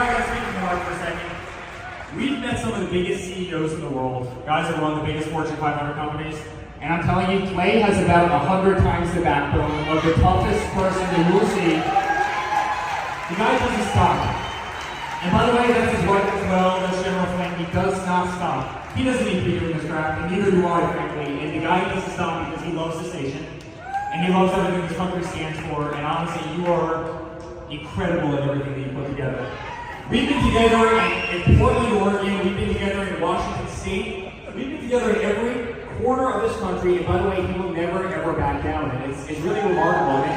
I gotta speak to Mark for a second. We've met some of the biggest CEOs in the world, guys that run the biggest Fortune 500 companies, and I'm telling you, Clay has about 100 times the backbone of the toughest person that you will see. The guy doesn't stop. And by the way, that's his wife as well, that's General Flynn. He does not stop. He doesn't need to be doing this crap, and neither do I, frankly. And the guy doesn't stop because he loves the station, and he loves everything this country stands for, and honestly, you are incredible at everything that you put together. We've been together in Portland, Oregon. We've been together in Washington State. We've been together in every corner of this country, and by the way, he will never, ever back down. And it's really remarkable.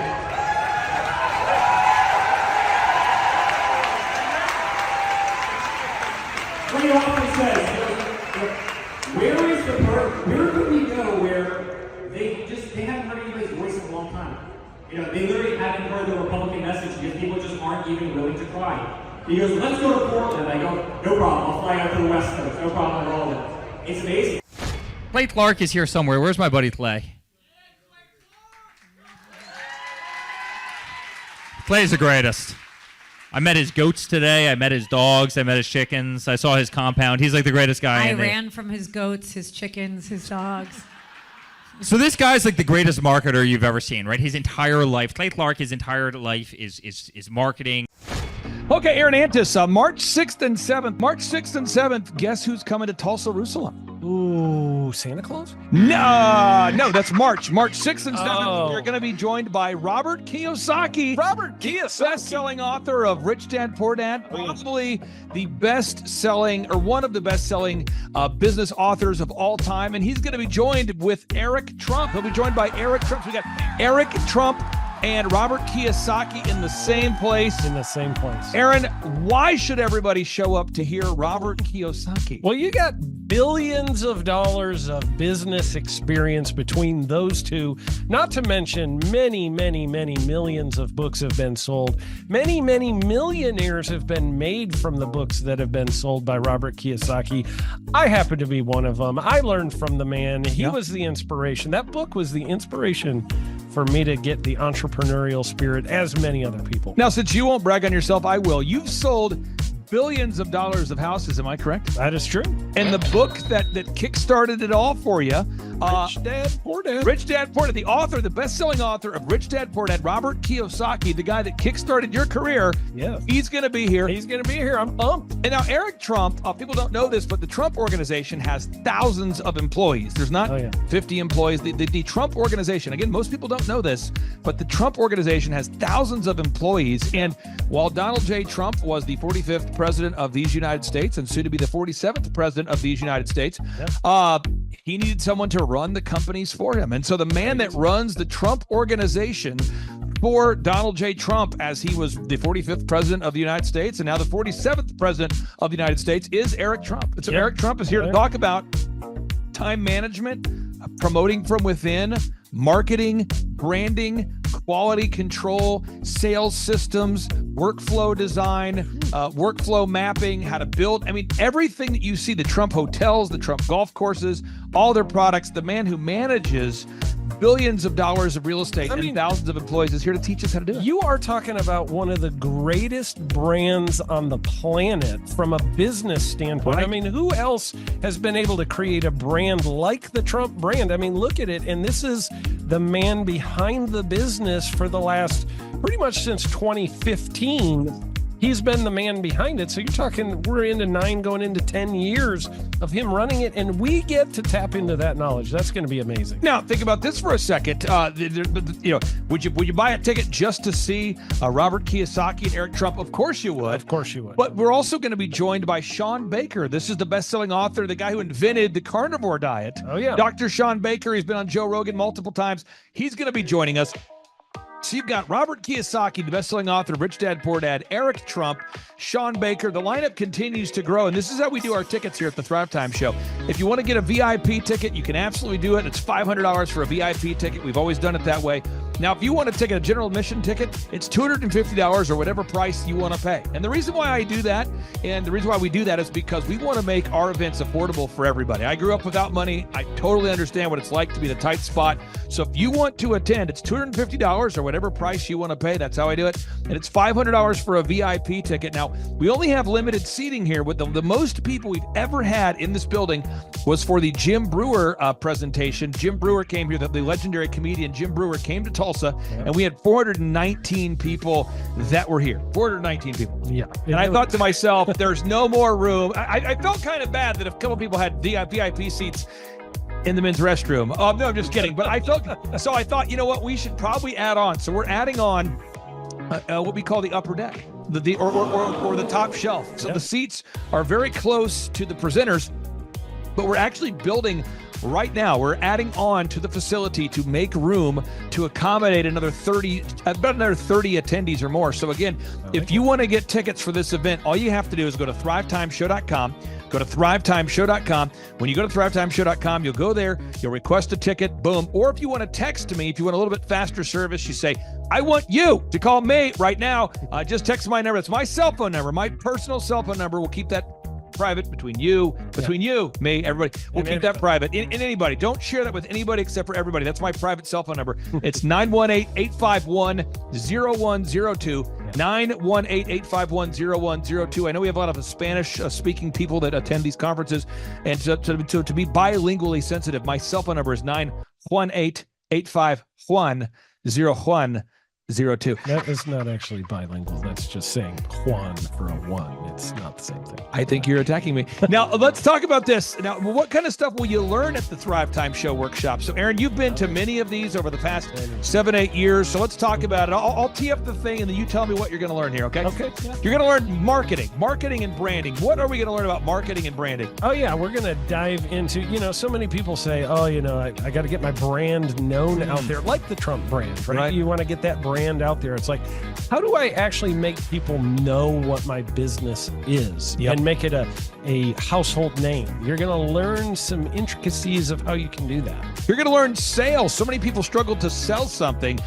What he often says, where is the part, where could we go where they haven't heard anybody's voice in a long time? You know, they literally haven't heard the Republican message because people just aren't even willing to try. He goes, let's go to Portland. I go, no problem. I'll fly out to the West Coast. No problem at all. It's amazing. Clay Clark is here somewhere. Where's my buddy Clay? Clay's the greatest. I met his goats today. I met his dogs. I met his chickens. I saw his compound. He's like the greatest guy. I ran from his goats, his chickens, his dogs. So this guy's like the greatest marketer you've ever seen, right? His entire life, Clay Clark, his entire life is marketing. Okay, Aaron Antis, March 6th and 7th. March 6th and 7th, guess who's coming to Tulsa, Jerusalem? Ooh, Santa Claus? No, that's March. March 6th and 7th, Oh. We're going to be joined by Robert Kiyosaki. Robert Kiyosaki. Best-selling author of Rich Dad, Poor Dad. Probably the best-selling, or one of the best-selling business authors of all time. And he's going to be joined with Eric Trump. He'll be joined by Eric Trump. So we got Eric Trump and Robert Kiyosaki in the same place. In the same place. Aaron, why should everybody show up to hear Robert Kiyosaki? Well, you got billions of dollars of business experience between those two, not to mention many, many, many millions of books have been sold. Many, many millionaires have been made from the books that have been sold by Robert Kiyosaki. I happen to be one of them. I learned from the man. He was the inspiration. That book was the inspiration for me to get the entrepreneurial spirit, as many other people. Now, since you won't brag on yourself, I will. You've sold billions of dollars of houses, am I correct? That is true. And the book that kickstarted it all for you, Rich Dad, Poor Dad. Rich Dad, Poor Dad, the author, the best-selling author of Rich Dad, Poor Dad, Robert Kiyosaki, the guy that kickstarted your career. Yeah. He's going to be here. He's going to be here. I'm pumped. And now Eric Trump, people don't know this, but the Trump organization has thousands of employees. There's not 50 employees. The Trump organization, again, most people don't know this, but the Trump organization has thousands of employees. And while Donald J. Trump was the 45th president of these United States and soon to be the 47th president of these United States, he needed someone to run the companies for him. And so the man that runs the Trump organization for Donald J. Trump, as he was the 45th president of the United States and now the 47th president of the United States, is Eric Trump. And so Eric Trump is here to talk about time management, promoting from within, marketing, branding, quality control, sales systems, workflow design, workflow mapping, how to build. I mean, everything that you see, the Trump hotels, the Trump golf courses, all their products, the man who manages billions of dollars of real estate and thousands of employees is here to teach us how to do it. You are talking about one of the greatest brands on the planet from a business standpoint. Right. I mean, who else has been able to create a brand like the Trump brand? I mean, look at it. And this is the man behind the business for the last pretty much since 2015. He's been the man behind it. So you're talking, we're into 9 going into 10 years of him running it, and we get to tap into that knowledge. That's going to be amazing. Now, think about this for a second. Would you buy a ticket just to see Robert Kiyosaki and Eric Trump? Of course you would. Of course you would. But we're also going to be joined by Sean Baker. This is the best-selling author, the guy who invented the carnivore diet. Oh, yeah. Dr. Sean Baker. He's been on Joe Rogan multiple times. He's going to be joining us. So you've got Robert Kiyosaki, the best-selling author of Rich Dad, Poor Dad, Eric Trump, Sean Baker. The lineup continues to grow, and this is how we do our tickets here at the Thrivetime Show. If you want to get a VIP ticket, you can absolutely do it. It's $500 for a VIP ticket. We've always done it that way. Now, if you want to take a general admission ticket, it's $250 or whatever price you want to pay. And the reason why I do that, and the reason why we do that is because we want to make our events affordable for everybody. I grew up without money. I totally understand what it's like to be in a tight spot. So if you want to attend, it's $250 or whatever price you want to pay. That's how I do it. And it's $500 for a VIP ticket. Now, we only have limited seating here. With the most people we've ever had in this building was for the Jim Brewer presentation. Jim Brewer came here, the legendary comedian Jim Brewer came to Tulsa, and we had 419 people that were here. 419 people. Yeah. And I thought to myself, there's no more room. I felt kind of bad that a couple people had VIP seats in the men's restroom. No, I'm just kidding. But I thought, you know what, we should probably add on. So we're adding on what we call the upper deck, or the top shelf. So the seats are very close to the presenters, but we're actually building right now. We're adding on to the facility to make room to accommodate about another 30 attendees or more. So again, if you want to get tickets for this event, all you have to do is go to thrivetimeshow.com. Go to thrivetimeshow.com. When you go to thrivetimeshow.com, you'll go there, you'll request a ticket, boom. Or if you want to text me, if you want a little bit faster service, you say, I want you to call me right now. Just text my number. It's my cell phone number, my personal cell phone number. We'll keep that private between you, me, everybody. We'll keep that private. And anybody, don't share that with anybody except for everybody. That's my private cell phone number. It's 918-851-0102. 918-851-0102. I know we have a lot of Spanish speaking people that attend these conferences. And to be bilingually sensitive, my cell phone number is 918-851-0102. That is not actually bilingual. That's just saying Juan for a one. It's not the same thing. I think you're attacking me. Now, let's talk about this. Now, what kind of stuff will you learn at the Thrivetime Show workshop? So, Aaron, you've been to many of these over the past 7-8 years. So let's talk about it. I'll tee up the thing, and then you tell me what you're going to learn here, okay? Okay. Yeah. You're going to learn marketing and branding. What are we going to learn about marketing and branding? Oh, yeah. We're going to dive into, so many people say, I got to get my brand known out there, like the Trump brand, right? You want to get that brand out there. It's like, how do I actually make people know what my business is and make it a household name? You're going to learn some intricacies of how you can do that. You're going to learn sales. So many people struggle to sell something.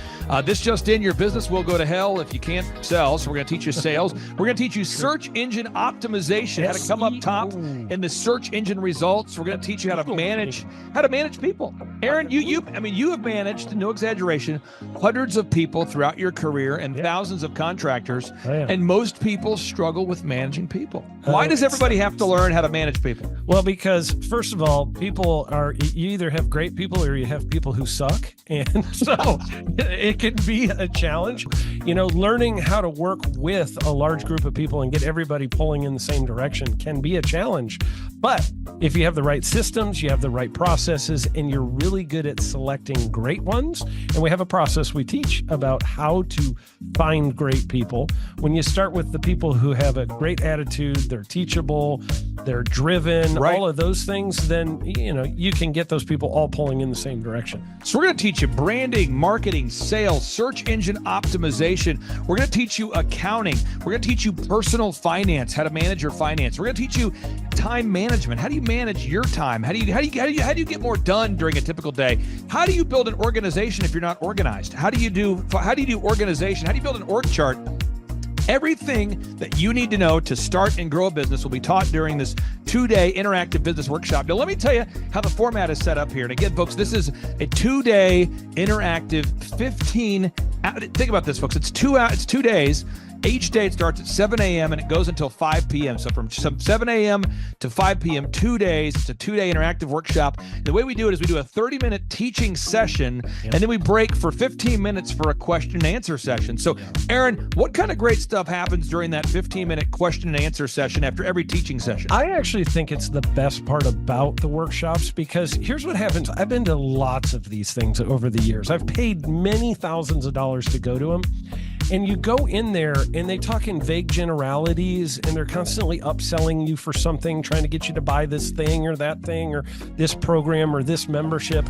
This just in, your business will go to hell if you can't sell. So we're going to teach you sales. We're going to teach you search engine optimization, how to come up top in the search engine results. We're going to teach you how to manage people. Aaron, you have managed, no exaggeration, hundreds of people throughout your career and thousands of contractors. And most people struggle with managing people. Why does everybody have to learn how to manage people? Well, because first of all, you either have great people or you have people who suck. And so it can be a challenge. Learning how to work with a large group of people and get everybody pulling in the same direction can be a challenge. But if you have the right systems, you have the right processes, and you're really good at selecting great ones, and we have a process we teach about how to find great people. When you start with the people who have a great attitude, they're teachable, they're driven, all of those things, then, you can get those people all pulling in the same direction. So we're going to teach you branding, marketing, sales, search engine optimization. We're going to teach you accounting. We're going to teach you personal finance, how to manage your finance. We're going to teach you time management. How do you manage your time? How do you get more done during a typical day? How do you build an organization if you're not organized? How do you do organization? How do you build an org chart? Everything that you need to know to start and grow a business will be taught during this 2-day interactive business workshop. Now, let me tell you how the format is set up here. And again, folks, this is a 2-day interactive 15. Think about this, folks. It's 2 days. Each day it starts at 7 a.m. and it goes until 5 p.m. So from 7 a.m. to 5 p.m., 2 days. It's a 2-day interactive workshop. The way we do it is we do a 30-minute teaching session, and then we break for 15 minutes for a question and answer session. So, Aaron, what kind of great stuff happens during that 15-minute question and answer session after every teaching session? I actually think it's the best part about the workshops, because here's what happens. I've been to lots of these things over the years. I've paid many thousands of dollars to go to them. And you go in there and they talk in vague generalities, and they're constantly upselling you for something, trying to get you to buy this thing or that thing or this program or this membership.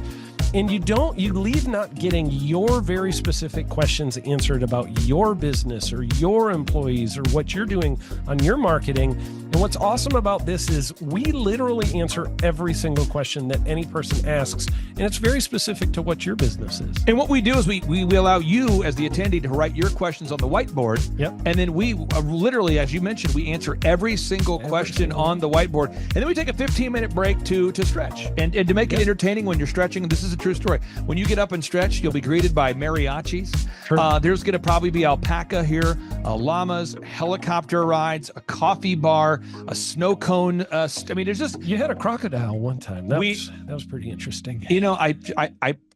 and you leave not getting your very specific questions answered about your business or your employees or what you're doing on your marketing. And what's awesome about this is we literally answer every single question that any person asks, and it's very specific to what your business is. And what we do is we allow you as the attendee to write your questions on the whiteboard. Yep. And then we literally, as you mentioned, we answer every single question on the whiteboard. And then we take a 15-minute break to stretch and to make it entertaining when you're stretching. And this is a true story. When you get up and stretch, you'll be greeted by mariachis. Sure. There's going to probably be alpaca here, llamas, helicopter rides, a coffee bar, a snow cone. There's just... You had a crocodile one time. That was pretty interesting. You know, I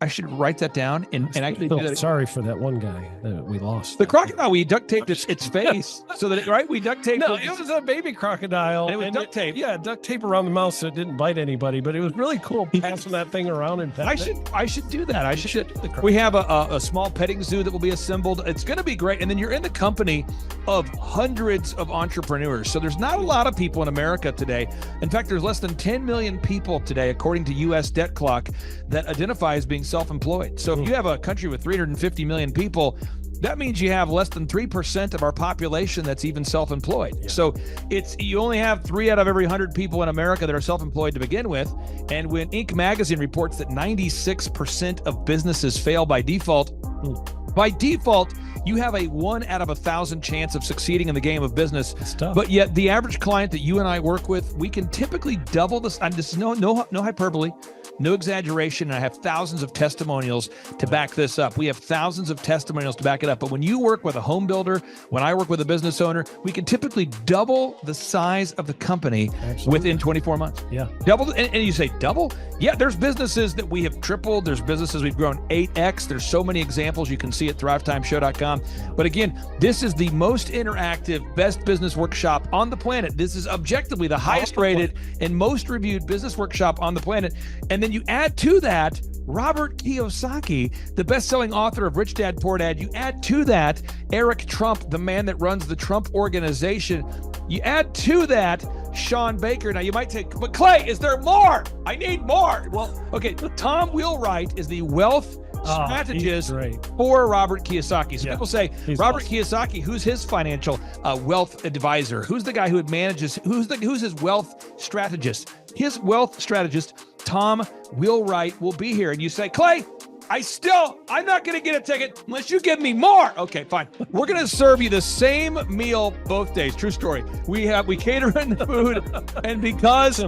should write that down and actually do that. Sorry for that one guy that we lost. The crocodile, we duct taped its face so that we duct taped. No, it was a baby crocodile. And it was duct tape. Yeah, duct tape around the mouth so it didn't bite anybody. But it was really cool passing that thing around and I should do that. I should. We have a small petting zoo that will be assembled. It's going to be great. And then you're in the company of hundreds of entrepreneurs. So there's not a lot of people in America today. In fact, there's less than 10 million people today, according to U.S. Debt Clock, that identify as being self-employed. So if you have a country with 350 million people, that means you have less than 3% of our population that's even self-employed. Yeah. So you only have 3 out of every 100 people in America that are self-employed to begin with. And when Inc. magazine reports that 96% of businesses fail by default, you have a 1 out of 1,000 chance of succeeding in the game of business. It's tough. But yet the average client that you and I work with, we can typically double this. And this is no hyperbole, no exaggeration. And I have thousands of testimonials to back this up. We have thousands of testimonials to back it up. But when you work with a home builder, when I work with a business owner, we can typically double the size of the company within 24 months. Yeah. Double. And you say double? Yeah, there's businesses that we have tripled. There's businesses we've grown 8x. There's so many examples you can see at thrivetimeshow.com. But again, this is the most interactive, best business workshop on the planet. This is objectively the highest rated and most reviewed business workshop on the planet. And then you add to that Robert Kiyosaki, the best-selling author of Rich Dad, Poor Dad. You add to that Eric Trump, the man that runs the Trump Organization. You add to that Sean Baker. Now you might say, but Clay, is there more? I need more. Well, okay, Tom Wheelwright is the wealth strategist for Robert Kiyosaki. So people say, Robert Kiyosaki, who's his financial wealth advisor? Who's the guy who manages, who's his wealth strategist? His wealth strategist, Tom Wheelwright, will be here. And you say, Clay, I'm not going to get a ticket unless you give me more. Okay, fine. We're going to serve you the same meal both days. True story. We cater in the food, and because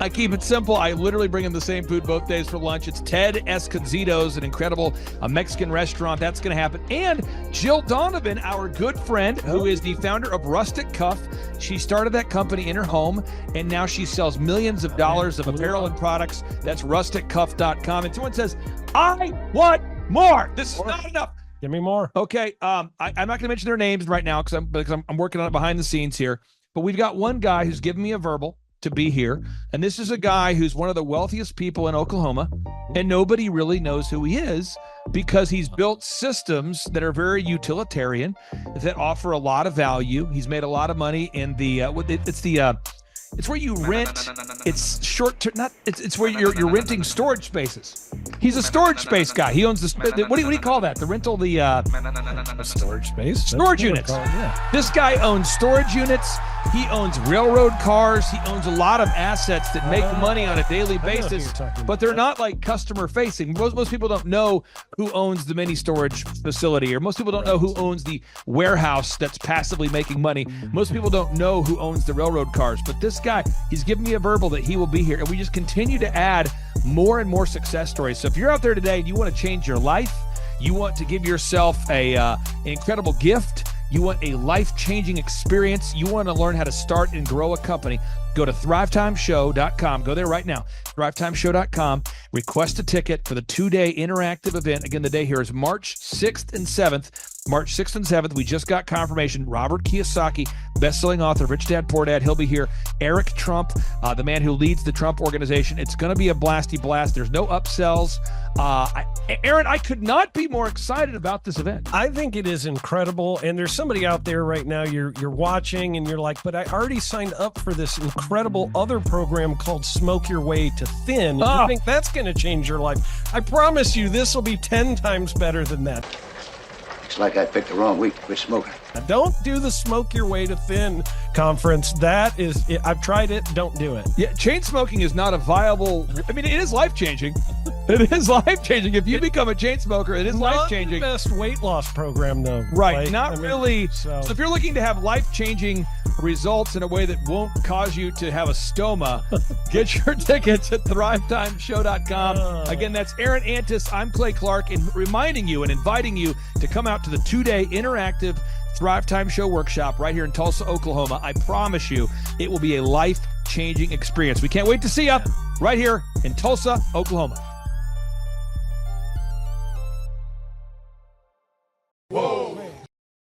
I keep it simple, I literally bring him the same food both days for lunch. It's Ted Escondido's, an incredible Mexican restaurant. That's going to happen. And Jill Donovan, our good friend, who is the founder of Rustic Cuff. She started that company in her home, and now she sells millions of dollars of apparel and products. That's rusticcuff.com. And someone says, I want more. This is not enough. Give me more. Okay. I'm not going to mention their names right now because I'm working on it behind the scenes here. But we've got one guy who's given me a verbal to be here. And this is a guy who's one of the wealthiest people in Oklahoma, and nobody really knows who he is because he's built systems that are very utilitarian, that offer a lot of value. He's made a lot of money in the it's where you rent. It's short term. It's where you're renting storage spaces. He's a storage space guy. He owns the what do you call that? The rental, storage space. Storage units. This guy owns storage units. He owns railroad cars. He owns a lot of assets that make money on a daily basis, but they're not like customer facing. Most people don't know who owns the mini storage facility, or most people don't know who owns the warehouse that's passively making money. Most people don't know who owns the railroad cars, but this guy, he's given me a verbal that he will be here, and we just continue to add more and more success stories. So if you're out there today and you want to change your life, you want to give yourself an incredible gift, you want a life-changing experience, you want to learn how to start and grow a company, go to thrivetimeshow.com. Go there right now, thrivetimeshow.com. Request a ticket for the 2-day interactive event. Again, the day here is March 6th and 7th. March 6th and 7th. We just got confirmation. Robert Kiyosaki, best-selling author, Rich Dad, Poor Dad. He'll be here. Eric Trump, the man who leads the Trump Organization. It's going to be a blasty blast. There's no upsells. Aaron, I could not be more excited about this event. I think it is incredible. And there's somebody out there right now, you're watching and you're like, but I already signed up for this incredible other program called Smoke Your Way to Thin. I think that's going to change your life. I promise you this will be 10 times better than that. Looks like I picked the wrong week to quit smoking. Now, don't do the Smoke Your Way to Thin conference. That is, I've tried it. Don't do it. Yeah, chain smoking is not a viable. I mean, it is life-changing. It is life-changing. If you become a chain smoker, it is life-changing. Not the best weight loss program, though. Right, really. So if you're looking to have life-changing results in a way that won't cause you to have a stoma, get your tickets at thrivetimeshow.com. Again, that's Aaron Antis. I'm Clay Clark, and reminding you and inviting you to come out to the 2-day interactive Thrive Time Show workshop right here in Tulsa, Oklahoma. I promise you, it will be a life-changing experience. We can't wait to see you right here in Tulsa, Oklahoma.